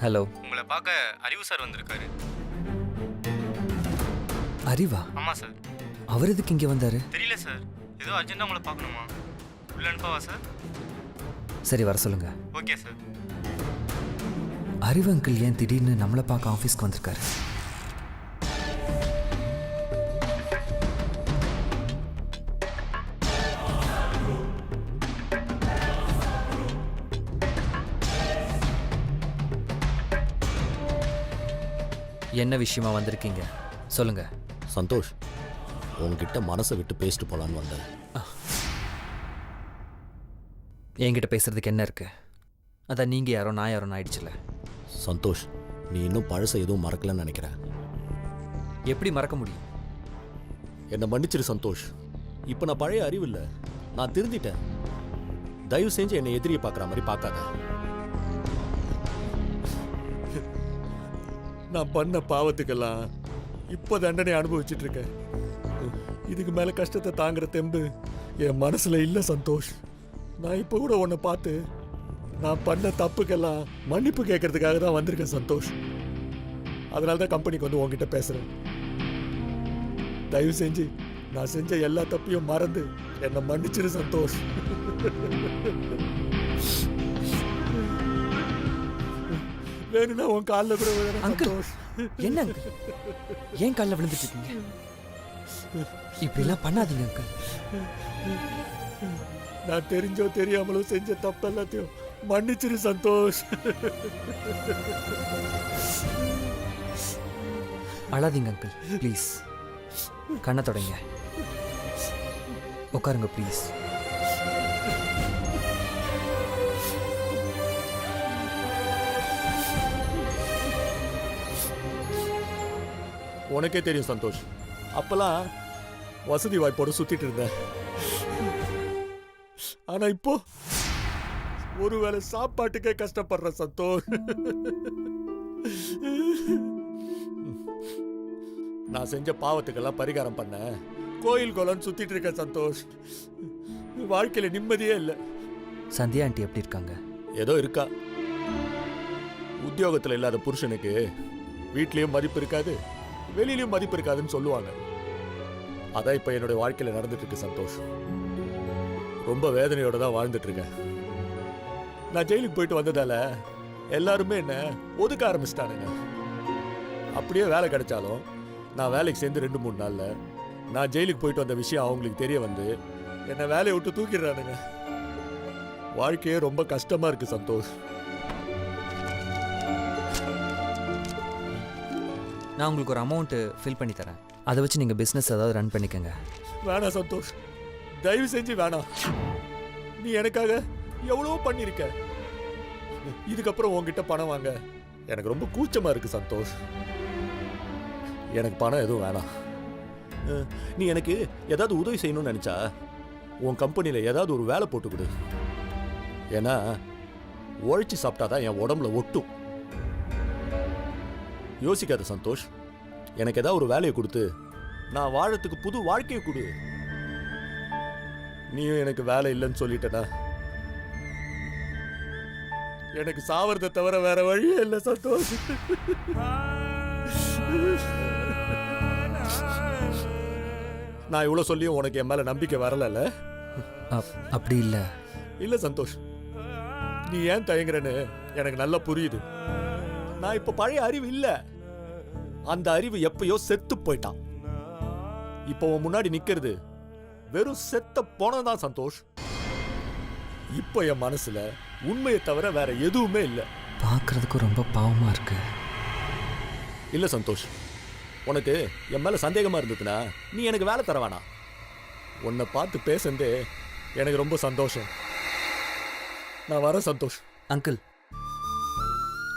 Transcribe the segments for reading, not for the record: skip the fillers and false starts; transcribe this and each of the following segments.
Hello. உங்களை பார்க்க அறிவு சார் வந்திருக்காரு. அறிவா? ஆமாம் சார். அவர் எதுக்கு இங்கே வந்தார்? தெரியல சார், ஏதோ அர்ஜென்ட்டாக உங்களை பார்க்கணுமா? உள்ள அனுப்பவா சார்? சரி, வர சொல்லுங்க. Okay sir. அறிவு அங்கிள் ஏன் திடீர்னு நம்மளை பார்க்க ஆஃபீஸ்க்கு வந்திருக்காரு? என்ன விஷயமா வந்திருக்கீங்க சொல்லுங்க. சந்தோஷ், உங்ககிட்ட மனசை விட்டு பேசிட்டு போலான்னு வந்தேன். என்கிட்ட பேசுறதுக்கு என்ன இருக்கு? அதான் நீங்க யாரோ நான் யாரோன்னு ஆயிடுச்சுல. சந்தோஷ், நீ இன்னும் பழசை எதுவும் மறக்கலன்னு நினைக்கிறேன். எப்படி மறக்க முடியும்? என்னை மன்னிச்சிரு சந்தோஷ். இப்போ நான் பழைய அறிவு இல்லை, நான் திருந்திட்டேன். தயவு செஞ்சு என்னை எதிரியை பார்க்குற மாதிரி பார்க்காத. நான் பண்ண பாவத்துக்கெல்லாம் இப்போ தண்டனை அனுபவிச்சுட்டு இருக்கேன். இதுக்கு மேலே கஷ்டத்தை தாங்குற தெம்பு என் மனசில் இல்லை சந்தோஷ். நான் இப்போ கூட உன்னை பார்த்து நான் பண்ண தப்புக்கெல்லாம் மன்னிப்பு கேட்கறதுக்காக தான் வந்திருக்கேன் சந்தோஷ். அதனால தான் கம்பெனிக்கு வந்து உங்ககிட்ட பேசுகிறேன். தயவு செஞ்சு நான் செஞ்ச எல்லா தப்பையும் மறந்து என்னை மன்னிச்சிரு சந்தோஷ். வேணும்னா உன் காலில் கூட விழுறேன் சந்தோஷ். என்ன அங்கிள், ஏன் காலில் விழுந்துட்டு இருக்கீங்க? இப்படிலாம் பண்ணாதீங்க அங்கிள். நான் தெரிஞ்சோ தெரியாமலோ செஞ்ச தப்பு எல்லாத்தையும் மன்னிச்சிரு சந்தோஷ். அழாதீங்க அங்கிள், ப்ளீஸ். கண்ணை தொடங்க, உட்காருங்க ப்ளீஸ். உனக்கே தெரியும் சந்தோஷ், அப்பெல்லாம் வசதி வாய்ப்போடு சுத்திட்டு இருந்தேன். ஆனா இப்போ ஒருவேளை சாப்பாட்டுக்கே கஷ்டப்படுற சந்தோஷ். நான் செஞ்ச பாவத்துக்கெல்லாம் பரிகாரம் பண்ண கோயில் கோலன்னு சுத்திட்டு இருக்க சந்தோஷ். வாழ்க்கையில நிம்மதியே இல்லை. சந்தியா ஆண்டி எப்படி இருக்காங்க? ஏதோ இருக்கா. உத்தியோகத்தில் இல்லாத புருஷனுக்கு வீட்லயும் மதிப்பு இருக்காது, வெளியிலயும் மதிப்பு இருக்காதுன்னு சொல்லுவாங்க. அதான் இப்ப என்னுடைய வாழ்க்கையில நடந்துட்டு இருக்கு சந்தோஷ். ரொம்ப வேதனையோட தான் வாழ்ந்துட்டு இருக்கேன். நான் ஜெயிலுக்கு போயிட்டு வந்ததால எல்லாருமே என்ன ஒதுக்க ஆரம்பிச்சிட்டானுங்க. அப்படியே வேலை கிடைச்சாலும் நான் வேலைக்கு சேர்ந்து 2-3 நாள்ல நான் ஜெயிலுக்கு போயிட்டு வந்த விஷயம் அவங்களுக்கு தெரிய வந்து என்னை வேலையை விட்டு தூக்கிடுறானுங்க. வாழ்க்கையே ரொம்ப கஷ்டமா இருக்கு சந்தோஷ். நான் உங்களுக்கு ஒரு அமௌண்ட் ஃபில் பண்ணி தரேன். அதை வச்சு நீங்கள் பிஸ்னஸ் ஏதாவது ரன் பண்ணிக்கோங்க. வேணாம் சந்தோஷ், தயவு செஞ்சு வேணாம். நீ எனக்காக எவ்வளவோ பண்ணியிருக்க. இதுக்கப்புறம் உன்கிட்ட பணம் வாங்க எனக்கு ரொம்ப கூச்சமா இருக்கு சந்தோஷ். எனக்கு பணம் எதுவும் வேணாம். நீ எனக்கு ஏதாவது உதவி செய்யணும்னு நினைச்சா உன் கம்பெனியில் ஏதாவது ஒரு வேலை போட்டு கொடு. ஏன்னா உழைச்சி சாப்பிட்டாதான் என் உடம்புல ஒட்டும். யோசிக்காத சந்தோஷ், எனக்கு ஏதாவது ஒரு வேலையை கொடுத்து நான் வாழறதுக்கு புது வாழ்க்கையை கொடு. நீயும் எனக்கு வேலை இல்லைன்னு சொல்லிட்டனா எனக்கு சாவறதை தவிர வேற வழியே இல்லை சந்தோஷ். நான் இவ்வளவு சொல்லியும் உனக்கு என் மேல நம்பிக்கை வரல. அப்படி இல்லை. இல்ல சந்தோஷ், நீ ஏன் தயங்குறன்னு எனக்கு நல்லா புரியுது. நான் இப்ப பழைய அறிவு இல்ல, அந்த அறிவு எப்பயோ செத்து போயிட்டான். இப்போ உன் முன்னாடி நிக்கிறது வெறும் செத்த போனதான் சந்தோஷ். இப்ப என் மனசுல உண்மையை தவிர வேற எதுவுமே இல்ல. பார்க்கறதுக்கு ரொம்ப பாவமா இருக்கு. இல்ல சந்தோஷ், உனக்கு என் மேல சந்தேகமா இருந்ததுன்னா நீ எனக்கு வேலை தர வேணாம். உன்னை பார்த்து பேசுறதே எனக்கு ரொம்ப சந்தோஷம். நான் வரேன் சந்தோஷ். அங்கிள்,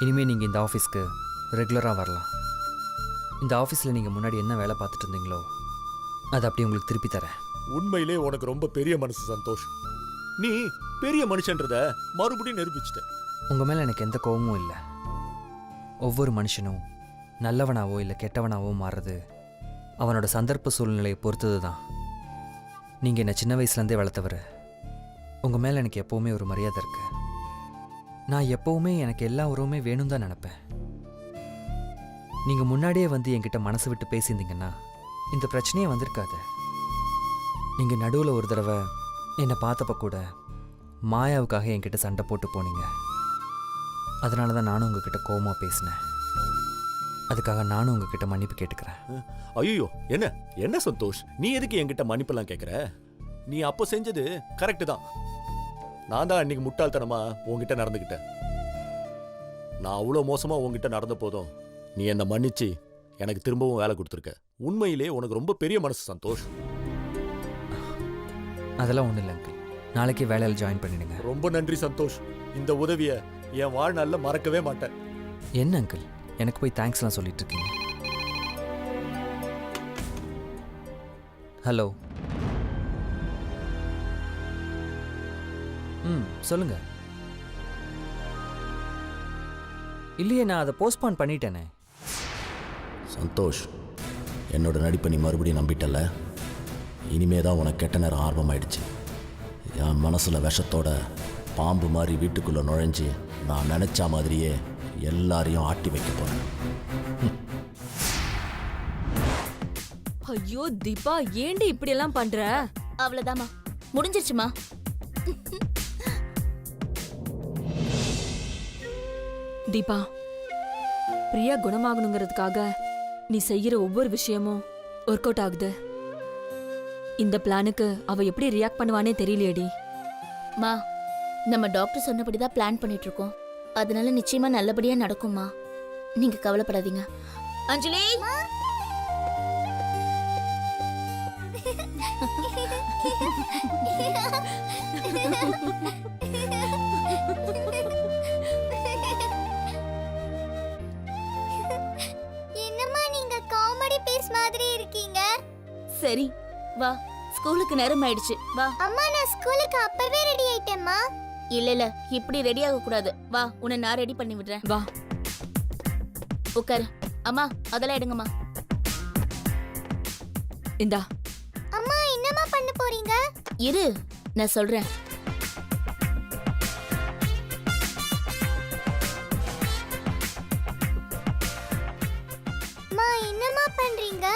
இனிமேல் நீங்கள் இந்த ஆஃபீஸ்க்கு ரெகுலராக வரலாம். இந்த ஆஃபீஸில் நீங்கள் முன்னாடி என்ன வேலை பார்த்துட்டு இருந்தீங்களோ அதை அப்படி உங்களுக்கு திருப்பி தரேன். உண்மையிலே உனக்கு ரொம்ப பெரிய மனசு சந்தோஷ். நீ பெரிய மனுஷன்றத மறுபடியும் நிரூபிச்சிட்ட. உங்கள் மேலே எனக்கு எந்த கோபமும் இல்லை. ஒவ்வொரு மனுஷனும் நல்லவனாவோ இல்லை கெட்டவனாவோ மாறுறது அவனோட சந்தர்ப்ப சூழ்நிலையை பொறுத்தது தான். நீங்கள் என்னை சின்ன வயசுலேருந்தே வளர்த்தவர். உங்கள் மேலே எனக்கு எப்போவுமே ஒரு மரியாதை இருக்கு. நான் எப்பவுமே எனக்கு எல்லா உறவுமே வேணும் தான் நினப்பேன். நீங்கள் முன்னாடியே வந்து என்கிட்ட மனசு விட்டு பேசியிருந்தீங்கன்னா இந்த பிரச்சனையே வந்திருக்காது. நீங்கள் நடுவில் ஒரு தடவை என்னை பார்த்தப்ப கூட மாயாவுக்காக என்கிட்ட சண்டை போட்டு போனீங்க. அதனால தான் நானும் உங்ககிட்ட கோவமாக பேசினேன். அதுக்காக நானும் உங்ககிட்ட மன்னிப்பு கேட்டுக்கிறேன். ஐயோ, என்ன என்ன சந்தோஷ், நீ எதுக்கு என்கிட்ட மன்னிப்பெல்லாம் கேட்குற? நீ அப்போ செஞ்சது கரெக்டு தான். நான் தான் அன்னைக்கு முட்டாள்தனமா உன்கிட்ட நடந்துக்கிட்டேன். நான் அவ்வளோ மோசமா உன்கிட்ட நடந்த போதும் நீ என்னை மன்னிச்சு எனக்கு திரும்பவும் வேலை கொடுத்துருக்க. உண்மையிலே உனக்கு ரொம்ப பெரிய மனசு சந்தோஷ். அதெல்லாம் ஒன்றும் இல்லை அங்கிள். நாளைக்கே வேலையில் ஜாயின் பண்ணிடுங்க. ரொம்ப நன்றி சந்தோஷ். இந்த உதவியை என் வாழ்நாள்ல மறக்கவே மாட்டேன். என்ன அங்கிள், எனக்கு போய் தேங்க்ஸ்லாம் சொல்லிட்டு இருக்கீங்க? ஹலோ. சொல்லுங்க. இல்லையே, நான் அதை போஸ்ட்பான் பண்ணிட்டேனே. சந்தோஷ், என்னோட நடிப்பை நீ மறுபடியும் நம்பிட்டல. இனிமே தான் உனக்கு கெட்ட நேரம் ஆர்வமாயிடுச்சு. என் மனசில் விஷத்தோட பாம்பு மாதிரி வீட்டுக்குள்ளே நுழைஞ்சு நான் நினச்ச மாதிரியே எல்லாரையும் ஆட்டி வைக்க போகிறேன். ஐயோ தீபா, ஏண்டி இப்படி எல்லாம் பண்ற? அவ்வளவுதாம்மா, முடிஞ்சிருச்சுமா. தீபா, பிரியா குணமாகணுங்கிறதுக்காக நீ செய்யற ஒவ்வொரு விஷயமும் ஒர்க் அவுட் ஆகுது. இந்த பிளானுக்கு அவ எப்படி ரியாக்ட் பண்ணுவானே தெரியலையேடி. மா, நம்ம டாக்டர் சொன்னபடிதான் பிளான் பண்ணிட்டு இருக்கோம். அதனால நிச்சயமா நல்லபடியா நடக்கும்மா. நீங்க கவலைப்படாதீங்க. அஞ்சலி, என்னம்மா நீங்க காமெடி பீஸ் மாதிரி இருக்கீங்க? சரி வா, ஸ்கூலுக்கு நேரம் ஆயிடுச்சு. வா. அம்மா, நான் ஸ்கூலுக்கு அப்பவே ரெடி ஆயிட்டேம்மா. இல்ல இல்ல, இப்படி ரெடி ஆக கூடாது. வா, உன்னை நான் ரெடி பண்ணி விடுறேன். வா. உட்காரு. அம்மா, அதெல்லாம் எடுங்கம்மா. இந்தா. அம்மா, என்னம்மா பண்ண போறீங்க? இரு, நான் சொல்றேன். அம்மா, என்னம்மா பண்றீங்க?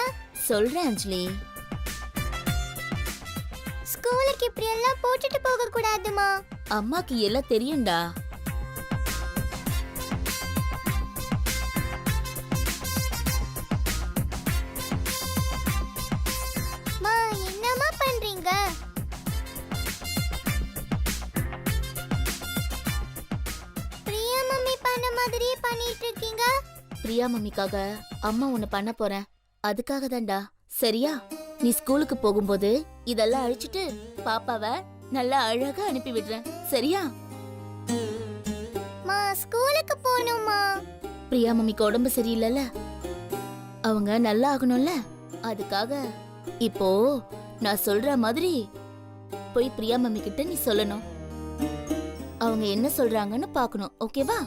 சொல்றேன் அஞ்சலி. ஸ்கூலுக்கு இப்படி எல்லாம் போட்டுட்டு போக கூடாதுமா. அம்மாக்கு எல்லாம் தெரியும்டா. அம்மா, என்னம்மா பண்றீங்க? பிரியா மம்மி பண்ண மாதிரியே பண்ணிட்டு இருக்கீங்க. பிரியா மம்மிக்காக அம்மா உன்னை பண்ண போறேன். அதுக்காக தான்டா. சரியா? நீ ஸ்கூலுக்கு போகும்போது இதெல்லாம் அழிச்சிட்டு பாப்பாவை நல்லா அழகா அனுப்பி விடுறேன். சரியா? மா, ஸ்கூலுக்கு போகணுமா? பிரியா மம்மிக்கு உடம்பு சரியில்லைல்ல, அவங்க நல்லா ஆகணும்ல, அதுக்காக இப்போ நான் சொல்ற மாதிரி போய் பிரியா மம்மி கிட்ட நீ சொல்லணும். அவங்க என்ன சொல்றாங்கன்னு பார்க்கணும். ஓகேவா?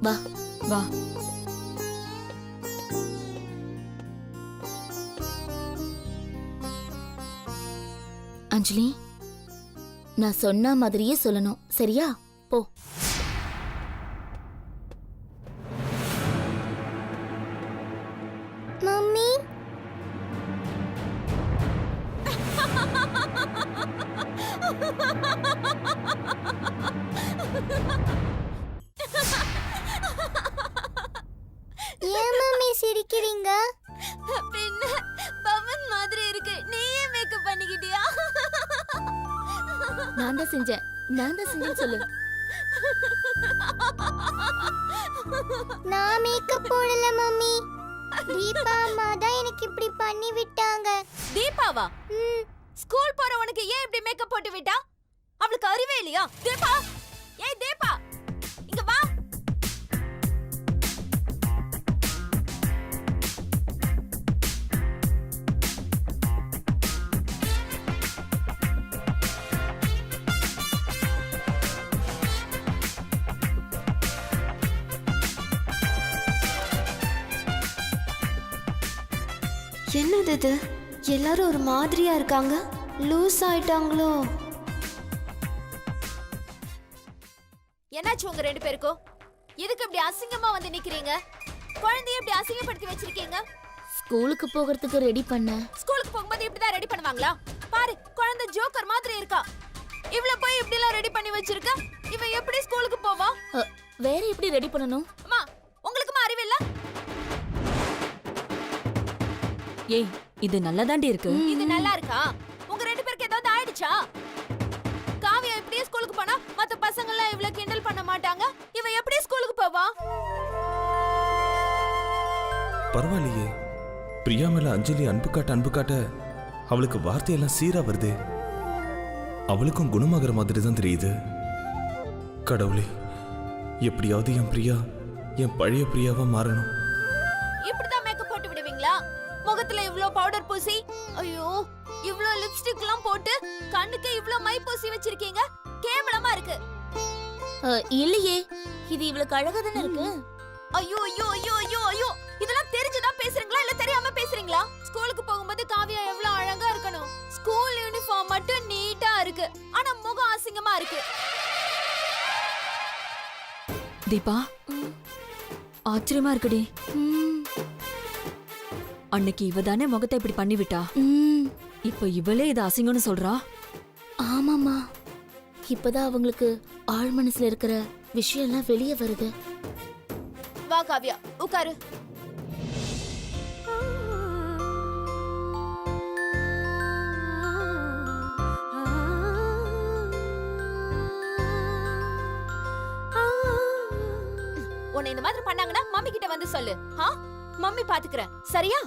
வா வா. அஞ்சலி, நான் சொன்ன மாதிரியே சொல்லணும். சரியா? போ. மம்மி, ஏன் மம்மி சிரிக்கிறீங்க? பின்ன பவன் மாதிரி இருக்கு. நீயே மேக்கப் பண்ணிக்கிட்டியா? நான் தான் செஞ்சேன்னு சொல்லு. நான் மேக்கப் போடல மம்மி. தீபா அம்மா தான் எனக்கு இப்படி பண்ணி விட்டாங்க. தீபாவா? ஸ்கூல் போற உனக்கு ஏன் இப்படி மேக்கப் போட்டு விட்டா? அவளுக்கு அறிவே இல்லையா? தீபா, ஏய் தீபா, இங்க வா. என்னது இது? எல்லாரும் ஒரு மாதிரியா இருக்காங்க. லூஸ் ஆயிட்டாங்களோ? என்னாச்சு உங்க ரெண்டு பேருக்கும்? எதுக்கு இப்படி அசிங்கமா வந்து நிக்கிறீங்க? குழந்தைய இப்படி அசிங்கப்படுத்தி வச்சிருக்கீங்க. ஸ்கூலுக்கு போகிறதுக்கு ரெடி பண்ண. ஸ்கூலுக்கு போகும்போது இப்படிதான் ரெடி பண்ணுவாங்களா? பாரு, குழந்தை ஜோக்கர் மாதிரி இருக்கா. இவள போய் இப்படி எல்லாம் ரெடி பண்ணி வச்சிருக்க. இவ எப்படி ஸ்கூலுக்கு போவா? வேற எப்படி ரெடி பண்ணணும்? அம்மா, உங்களுக்குமா அறிவில்ல? ஏய், இது நல்லதாண்டி இருக்கு. இது நல்லா இருக்கா? உங்க ரெண்டு பேருக்கு ஏதாவது ஆயிடுச்சா? காவியா இப்படியே ஸ்கூலுக்கு போனா மத்த பசங்க எல்லாம் இவள கிண்டல் பண்ண மாட்டாங்க. இவ எப்படி ஸ்கூலுக்கு போவா? பரவாயில்லையே, பிரியா மேல அஞ்சலி அன்பு காட்ட அவளுக்கு வார்த்தையெல்லாம் சீரா வருது. அவளுக்கும் குணமாகிற மாதிரி தான் தெரியுது. கடவுளே, எப்படியாவது என் பிரியா என் பழைய பிரியாவா மாறணும். இப்படிதான் மேக்கப் போட்டு விடுவீங்களா? முகத்துல இவ்ளோ பவுடர் பூசி, ஐயோ இவ்ளோ லிப்ஸ்டிக் எல்லாம் போட்டு கண்ணுக்கு இவ்ளோ மை பூசி வச்சிருக்கீங்க. கேவலமா இருக்கு. இல்லையே, இது இவளுக்கு அழகா தானே இருக்கு. ஐயோ ஐயோ ஐயோ ஐயோ ஐயோ, இதெல்லாம் தெரிஞ்சுதான் பேசுறீங்களா இல்ல தெரியாம பேசுறீங்களா? ஸ்கூலுக்கு போகும்போது காவியா எவ்வளவு அழகா இருக்கணும். ஸ்கூல் யூனிஃபார்ம் மட்டும் நீட்டா இருக்கு, ஆனா முகம் அசிங்கமா இருக்கு. தீபா, ஆச்சரியமா இருக்குடி. அன்னைக்கு இவ தானே முகத்தை இப்படி பண்ணிவிட்டா. இப்ப இவளே இது அசிங்கம்னு சொல்றா. ஆமாமா, இப்பதான் அவங்களுக்கு ஆழ் மனசுல இருக்கிற விஷயம் எல்லாம் வெளியே வருது. வா காவியா, உட்காரு. உன்னை இந்த மாதிரி பண்ணாங்கன்னா மம்மி கிட்ட வந்து சொல்லு. மம்மி பாத்துக்கிறேன், சரியா?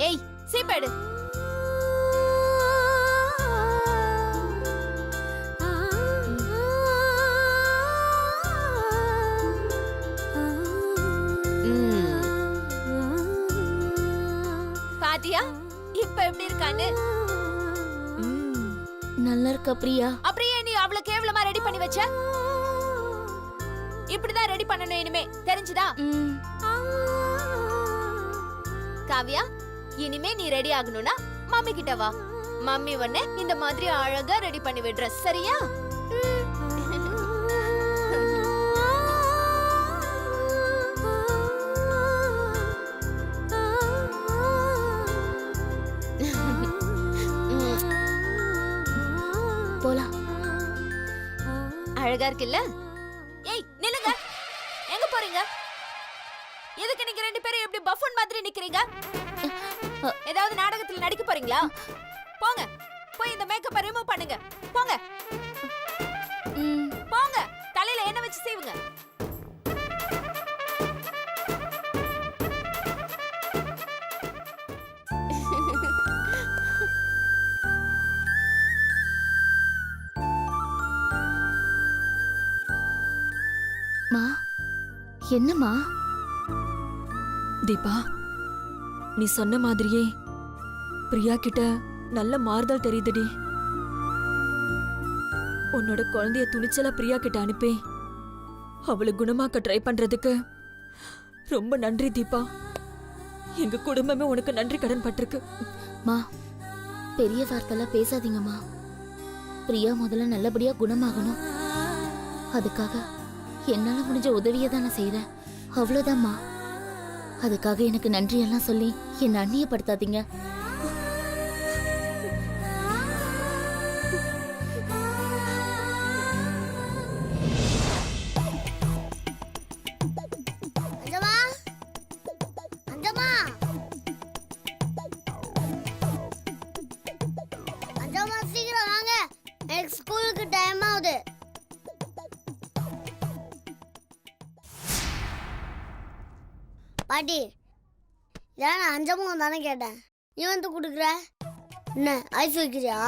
ஏய், சீப்பேடு. பாத்தியா இப்ப எப்படி இருக்கான்னு? நல்லா இருக்கா பிரியா? அப்படியே நீ அவ்வளவு கேவலமா ரெடி பண்ணி வச்ச. இப்படிதான் ரெடி பண்ணணும் இனிமே, தெரிஞ்சுதா? காவியா, இனிமே நீ ரெடி ஆகணும்னா மம்மி கிட்ட வா. மம்மி உன்னை இந்த மாதிரி அழகா ரெடி பண்ணி விடுற, சரியா? போலாம். அழகா இருக்குல்ல? ஏய் நில்லுங்க, எங்க போறீங்க? எதுக்கு நீங்க ரெண்டு பேரும் எப்படி பஃபூன் மாதிரி நிக்கிறீங்க? ஏதாவது நாடகத்துல நடிக்க போறீங்களா? போங்க, போய் இந்த மேக்கப்பை ரிமூவ் பண்ணுங்க. போங்க போங்க, தலையில எண்ணெய் வச்சு சீவுங்க. மா, என்னம்மா? தீபா, நீ சொன்ன மாதிரியே பிரியா கிட்ட நல்ல மாறுதல் தெரியுதுடி. உன்னோட குழந்தைய துணிச்சலா பிரியா கிட்ட அனுப்பி அவளை குணமாக்க ட்ரை பண்றதுக்கு ரொம்ப நன்றி தீபா. எங்க குடும்பமே உனக்கு நன்றி கடன் பட்டிருக்கு. மா, பெரிய வார்த்தைலாம் பேசாதீங்கம்மா. பிரியா முதல்ல நல்லபடியா குணமாகணும். அதுக்காக என்னால முடிஞ்ச உதவியை தான் நான் செய்யறேன், அவ்வளவுதான்மா. அதுக்காக எனக்கு நன்றி எல்லாம் சொல்லி என்னை அந்நியப்படுத்தாதீங்க. சீக்கிரம் வாங்க, எனக்கு ஸ்கூலுக்கு டைம் ஆகுது. பாட்டி, ஏன் அஞ்சமும் தானே கேட்டேன், நீ வந்து கொடுக்குற? என்ன ஐஸ் வைக்கிறியா?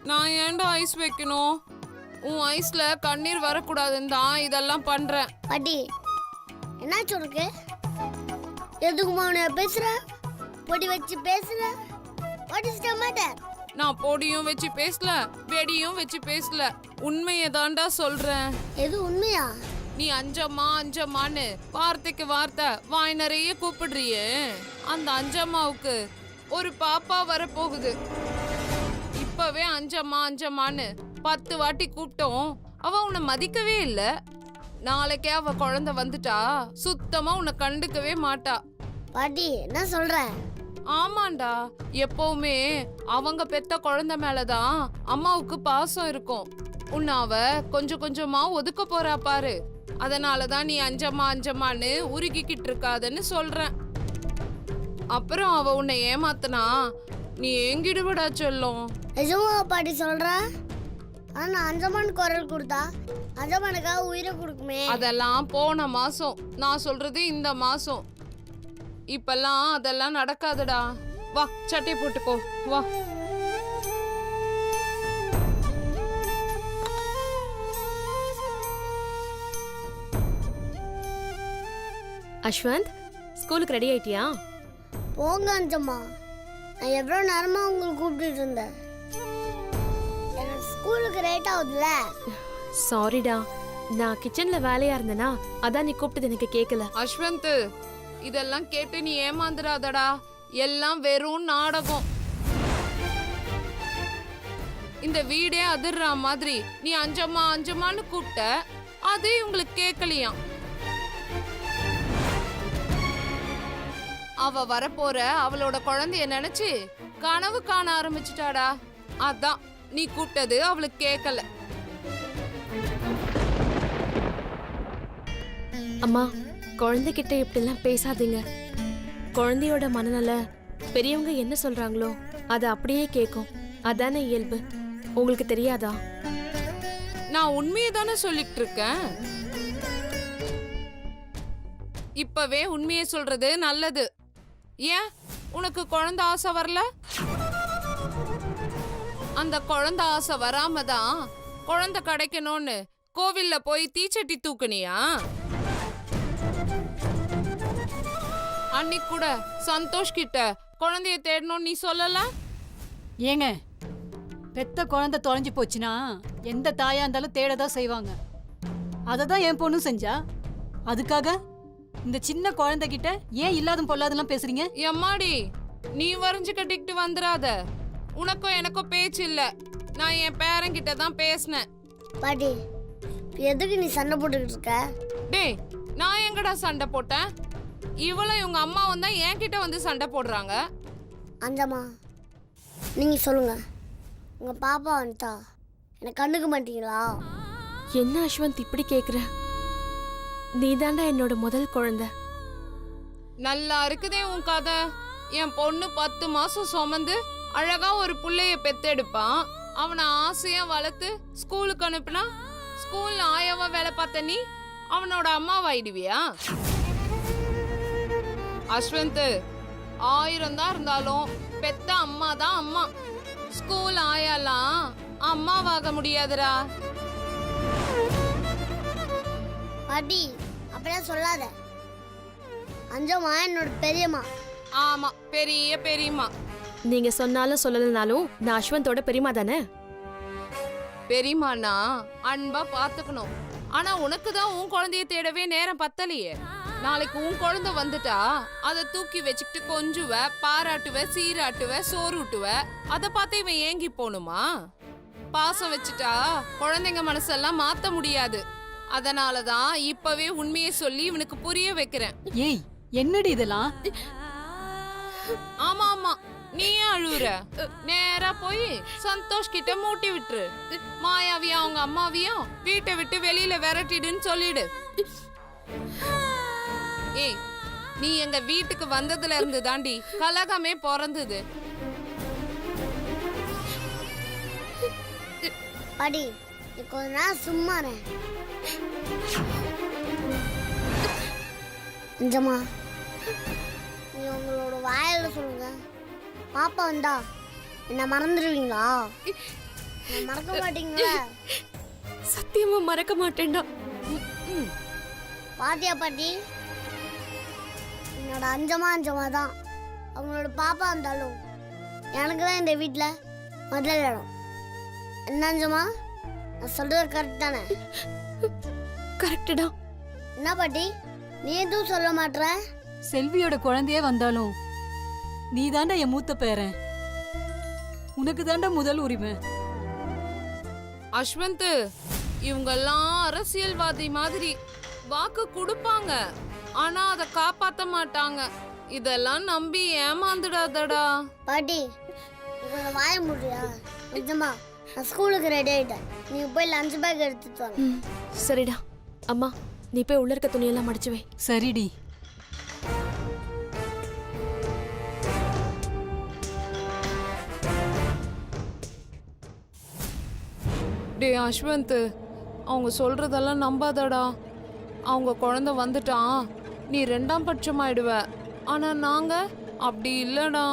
நான் ஏன்டா ஐஸ் வைக்கணும்? உன் ஐஸ்ல கண்ணீர் வரக்கூடாதுன்னு தான் இதெல்லாம் பண்றேன். பாட்டி, என்னாச்சு உனக்கு? எதுக்குமா உன்னை பேசுற? பொடி வச்சு பேசுற? What is the matter? நான் பொடியும் வச்சு பேசல, வெடியும் வச்சு பேசல, உண்மையை தான்டா சொல்றேன். எது உண்மையா? நீ அஞ்சம்மா அஞ்சம்மான்னு வார்த்தைக்கு வார்த்தை வாய் நிறைய கூப்பிடுறியே, அந்த அஞ்சம்மாவுக்கு ஒரு பாப்பா வரப்போகுது. இப்பவே அஞ்சம்மா அஞ்சம்மான்னு 10 வாட்டி கூப்பிட்டோம், அவ உன்னை மதிக்கவே இல்ல. நாளைக்கே அவ குழந்தை வந்துட்டா சுத்தமா உன்னை கண்டுக்கவே மாட்டா. பாட்டி என்ன சொல்ற? ஆமாண்டா, எப்பவுமே அவங்க பெத்த குழந்தை மேலதான் அம்மாவுக்கு பாசம் இருக்கும். உன்னை அவ கொஞ்சம் கொஞ்சமா ஒதுக்க போறா பாரு. அதனாலதான் நீ அஞ்சம்மா அஞ்சம்மான்னு உருகிக்கிட்டு இருக்காதன்னு சொல்றேன். அப்புறம் அவ உன்னை ஏமாத்தனா நீ எங்கிடுவடா சொல்லும். நிஜமா பாட்டி சொல்ற? ஆனா அஞ்சமான் குரல் கொடுத்தா அஞ்சமானுக்காக உயிரை கொடுக்குமே. அதெல்லாம் போன மாசம், நான் சொல்றது இந்த மாசம். இப்பெல்லாம் அதெல்லாம் நடக்காதுடா. வா சட்டை போட்டுக்கோ வா. அஸ்வந்த், ஸ்கூலுக்கு ரெடி ஆயிட்டியா? போங்க அஞ்சம்மா, நான் எவ்வளோ நேரமா உங்களுக்கு கூப்பிட்டுட்டு இருந்தேன். எனக்கு ஸ்கூலுக்கு லேட் ஆகுதுல்ல. சாரிடா, நான் கிச்சன்ல வேலையா இருந்தேனா, அதான் நீ கூப்பிட்டது எனக்கு கேட்கல. அஸ்வந்த், இதெல்லாம் கேட்டு நீ ஏமாந்துடாதடா. எல்லாம் வெறும் நாடகம். இந்த வீடே அதிர்ற மாதிரி நீ அஞ்சம்மா அஞ்சம்மான்னு கூப்பிட்ட, அது இவங்களுக்கு கேட்கலையாம். அவ வரப்போற அவளோட குழந்தைய நினைச்சு கனவு காண ஆரம்பிச்சுட்டாடா. அதான் நீ கூப்பிட்டது அவளுக்கு கேட்கல. அம்மா, குழந்தைகிட்ட இப்படிலாம் பேசாதீங்க. குழந்தையோட மனநல பெரியவங்க என்ன சொல்றாங்களோ அதை அப்படியே கேட்கும். அதானே இயல்பு. உங்களுக்கு தெரியாதா? நான் உண்மையை தானே சொல்லிட்டு இருக்கேன். இப்பவே உண்மையை சொல்றது நல்லது. ஏன் உனக்கு குழந்தை ஆசை வரல? அந்த குழந்தை ஆசை வராம தான் குழந்தை கிடைக்கணும்னு கோவில்ல போய் தீச்சட்டி தூக்குனியா? அன்னைக்கு கூட சந்தோஷ் கிட்ட குழந்தைய தேடணும் நீ சொல்லல? ஏங்க, பெத்த குழந்தை தொலைஞ்சு போச்சுன்னா எந்த தாயா இருந்தாலும் தேடதான் செய்வாங்க. அதை தான் என் பொண்ணும் செஞ்சா. அதுக்காக இந்த சின்ன குழந்தைகிட்ட ஏன் இல்லாத பொல்லாதெல்லாம் பேசுறீங்க? எம்மாடி, நீ வரைஞ்சு கட்டிக்கிட்டு வந்துடாத. உனக்கும் எனக்கும் பேச்சு இல்ல. நான் என் பேரங்கிட்ட தான் பேசினேன். பாட்டி, எதுக்கு நீ சண்டை போட்டுக்கிட்டு இருக்க? டேய், நான் எங்கடா சண்டை போட்டேன்? இவளும் இவங்க அம்மாவும் தான் என்கிட்ட வந்து சண்டை போடுறாங்க. அஞ்சம்மா, நீங்க சொல்லுங்க, உங்க பாப்பா வந்துட்டா எனக்கு கண்டுக்க மாட்டீங்களா? என்ன அஸ்வந்த் இப்படி கேக்குற? நீதாண்டா என்னோட முதல் குழந்தை. நல்லா இருக்குதே உன் கதை. என் பொண்ணு 10 மாசம் சுமந்து அழகா ஒரு புள்ளைய பெத்தெடுப்பான். அவனை ஆசையா வளர்த்து ஸ்கூலுக்கு அனுப்புனா ஸ்கூல்ல ஆயாவா வேலை பார்த்த நீ அவனோட அம்மாவாயிடுவியா? அஸ்வந்த், 1000 தான் இருந்தாலும் பெத்த அம்மா தான் அம்மா. ஸ்கூல் ஆயாலாம் அம்மாவாக முடியாதுடா. பாட்டி, அப்படியே சொல்லாத. அஞ்சம்மா என்னோட பெரியம்மா. ஆமா, பெரிய பெரியம்மா. நீங்க சொன்னாலும் சொல்லலனாலும் நான் அஸ்வந்தோட பெரியமா தானே. பெரியம்மானா அன்பா பாத்துக்கணும். ஆனா உனக்கு தான் உன் குழந்தைய தேடவே நேரம் பத்தலையே. நாளைக்கு உன் குழந்தை வந்துட்டா அதை தூக்கி வச்சுக்கிட்டு கொஞ்சுவ, பாராட்டுவ, சீராட்டுவ, சோறுட்டுவ. அதை பார்த்து இவன் ஏங்கி போகணுமா? பாசம் வச்சுட்டா குழந்தைங்க மனசெல்லாம் மாத்த முடியாது. அதனாலதான் இப்பவே உண்மையை சொல்லி இவனுக்கு புரிய வைக்கிறேன். ஏய், என்னடி இதெல்லாம்? ஆமா ஆமா, நீ ஏன் அழுவுற? நேரா போய் சந்தோஷ் கிட்ட மூட்டி விட்டுரு. மாயாவியும் அவங்க அம்மாவையும் வீட்டை விட்டு வெளியில விரட்டிடுன்னு சொல்லிடு. ஏய், நீ எங்க வீட்டுக்கு வந்ததுல இருந்து தாண்டி கலகமே பிறந்தது. பாட்டி, நீ கொஞ்ச நேரம் சும்மா இரு. அஞ்சம்மா, நீ உங்களோட வாயில சொல்லுங்க, பாப்பா வந்தா என்ன மறந்துடுவீங்களா? என்ன மறக்க மாட்டீங்களா? சத்தியமா மறக்க மாட்டேன்டா. பாத்தியா பாட்டி, என்னோட அஞ்சம்மா தான். அவங்களோட பாப்பா வந்தாலும் எனக்கு தான் இந்த வீட்டில் முதல் இடம். என்ன அஞ்சம்மா, நான் சொல்றது கரெக்ட் தானே? கரெக்டுடா. என்ன பாட்டி நீ எதுவும் சொல்ல மாட்ற? செல்வியோட குழந்தையே வந்தாலும் நீ தாண்டா என் மூத்த பேரன், உனக்கு தாண்டா முதல் உரிமை. அஸ்வந்த், இவங்கெல்லாம் அரசியல்வாதி மாதிரி வாக்கு கொடுப்பாங்க, ஆனா அதை காப்பாத்த மாட்டாங்க. இதெல்லாம் நம்பி ஏமாந்துடாதடா. பாட்டி இவங்க வாய முடியா? நிஜமா நான் ஸ்கூலுக்கு ரெடி ஆயிட்டேன். நீங்க போய் லஞ்ச் பேக் எடுத்துட்டு வாங்க. சரிடா. அம்மா, நீ போய் உள்ள இருக்க துணியெல்லாம் மடிச்சு வை. சரிடி. டே அஸ்வந்த், அவங்க சொல்றதெல்லாம் நம்பாதடா. அவங்க குழந்தை வந்துட்டான், நீ 2ஆம் பட்சம் ஆயிடுவ. ஆனா நாங்க அப்படி இல்லடா.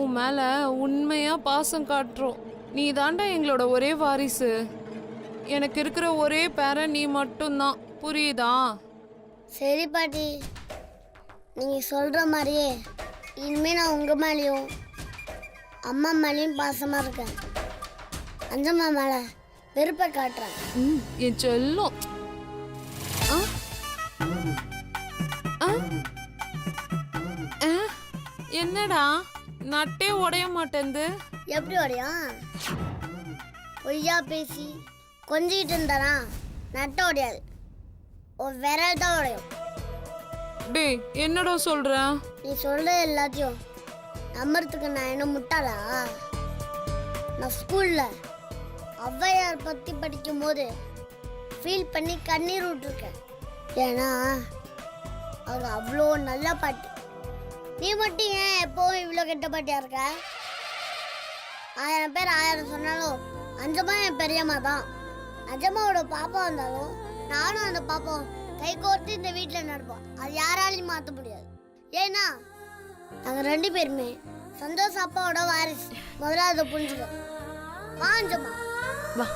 உன் மேல உண்மையா பாசம் காட்டுறோம். நீ தாண்டா எங்களோட ஒரே வாரிசு. எனக்கு இருக்கிற ஒரே பேரன் நீ மட்டும்தான், புரியுதா? சரி பாட்டி, நீங்க சொல்ற மாதிரியே இனிமே நான் உங்க மேலேயும் அம்மா மேலேயும் பாசமா இருக்கேன். அஞ்சம்மா மேல வெறுப்பை காட்டுறேன். என் செல்லம். ஆ? ஆ? ஆ? என்னடா நட்டே உடைய மாட்டேந்து? எப்படி உடையும்? பொய்யா பேசி கொஞ்சிக்கிட்டு இருந்தானா நட்ட உடையாது, ஒரு விரல் தான் உடையும். டேய் என்னடா சொல்ற? நீ சொல்ற எல்லாத்தையும் நம்புறதுக்கு நான் என்ன முட்டாளா? நான் ஸ்கூல்ல ஔவையார் பத்தி படிக்கும் போது ஃபீல் பண்ணி கண்ணீர் விட்டுருக்கேன். ஏன்னா அவங்க அவ்வளோ நல்ல பாட்டு. நீ மட்டும் ஏன் எப்பவும் இவ்வளோ கெட்ட பாட்டியா இருக்க? 1000 பேர் 1000 சொன்னாலும் அஞ்சம்மா என் பெரியம்மா தான். அஞ்சம்மாவோட பாப்பா வந்தாலும் நானும் அந்த பாப்பாவும் கை கோர்த்து இந்த வீட்டில் நடப்போம். அது யாராலையும் மாற்ற முடியாது. ஏன்னா நாங்கள் 2 பேருமே சந்தோஷ் அப்பாவோட வாரிசு. முதல்ல அதை புரிஞ்சுக்கோ. வா அஞ்சம்மா. வா.